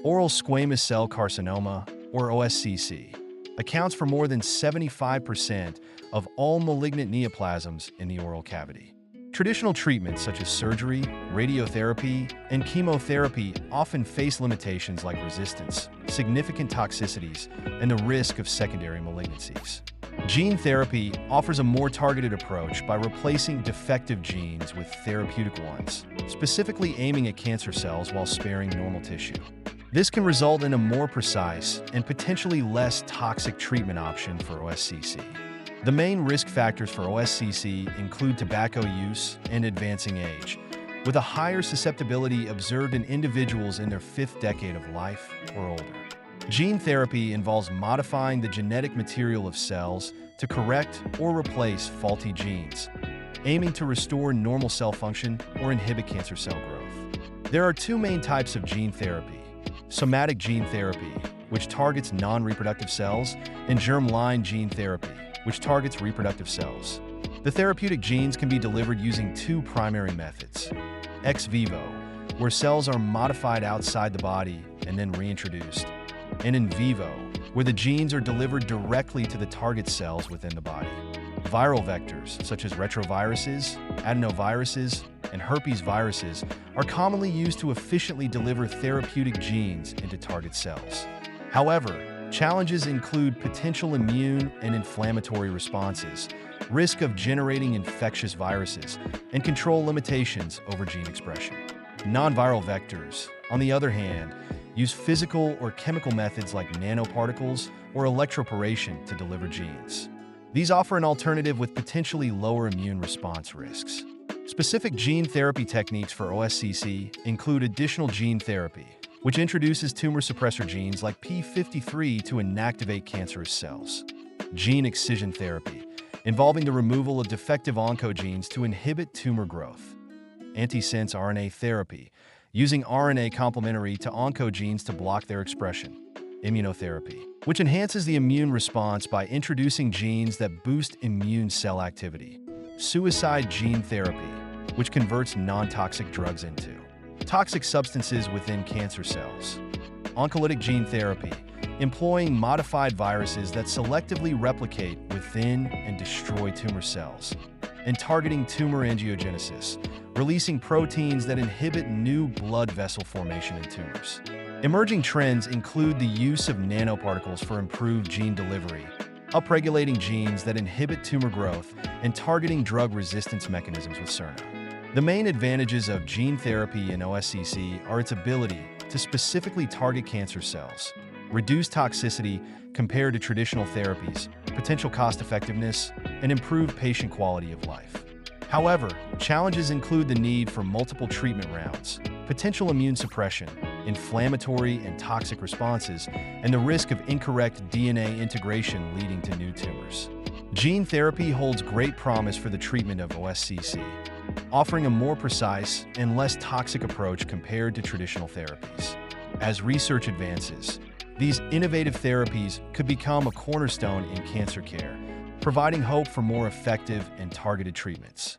Oral squamous cell carcinoma, or OSCC, accounts for more than 75% of all malignant neoplasms in the oral cavity. Traditional treatments such as surgery, radiotherapy, and chemotherapy often face limitations like resistance, significant toxicities, and the risk of secondary malignancies. Gene therapy offers a more targeted approach by replacing defective genes with therapeutic ones, specifically aiming at cancer cells while sparing normal tissue. This can result in a more precise and potentially less toxic treatment option for OSCC. The main risk factors for OSCC include tobacco use and advancing age, with a higher susceptibility observed in individuals in their 5th decade of life or older. Gene therapy involves modifying the genetic material of cells to correct or replace faulty genes, aiming to restore normal cell function or inhibit cancer cell growth. There are two main types of gene therapy: somatic gene therapy, which targets non-reproductive cells, and germline gene therapy, which targets reproductive cells. The therapeutic genes can be delivered using two primary methods: ex vivo, where cells are modified outside the body and then reintroduced, and in vivo, where the genes are delivered directly to the target cells within the body. Viral vectors, such as retroviruses, adenoviruses, and herpes viruses, are commonly used to efficiently deliver therapeutic genes into target cells. However, challenges include potential immune and inflammatory responses, risk of generating infectious viruses, and control limitations over gene expression. Non-viral vectors, on the other hand, use physical or chemical methods like nanoparticles or electroporation to deliver genes. These offer an alternative with potentially lower immune response risks. Specific gene therapy techniques for OSCC include additional gene therapy, which introduces tumor suppressor genes like p53 to inactivate cancerous cells. Gene excision therapy, involving the removal of defective oncogenes to inhibit tumor growth. Antisense RNA therapy, using RNA complementary to oncogenes to block their expression. Immunotherapy, which enhances the immune response by introducing genes that boost immune cell activity. Suicide gene therapy, which converts non-toxic drugs into toxic substances within cancer cells. Oncolytic gene therapy, employing modified viruses that selectively replicate within and destroy tumor cells. And targeting tumor angiogenesis, releasing proteins that inhibit new blood vessel formation in tumors. Emerging trends include the use of nanoparticles for improved gene delivery, upregulating genes that inhibit tumor growth, and targeting drug resistance mechanisms with CERNA. The main advantages of gene therapy in OSCC are its ability to specifically target cancer cells, reduce toxicity compared to traditional therapies, potential cost-effectiveness, and improved patient quality of life. However, challenges include the need for multiple treatment rounds, potential immune suppression, inflammatory and toxic responses, and the risk of incorrect DNA integration leading to new tumors. Gene therapy holds great promise for the treatment of OSCC, offering a more precise and less toxic approach compared to traditional therapies. As research advances, these innovative therapies could become a cornerstone in cancer care, providing hope for more effective and targeted treatments.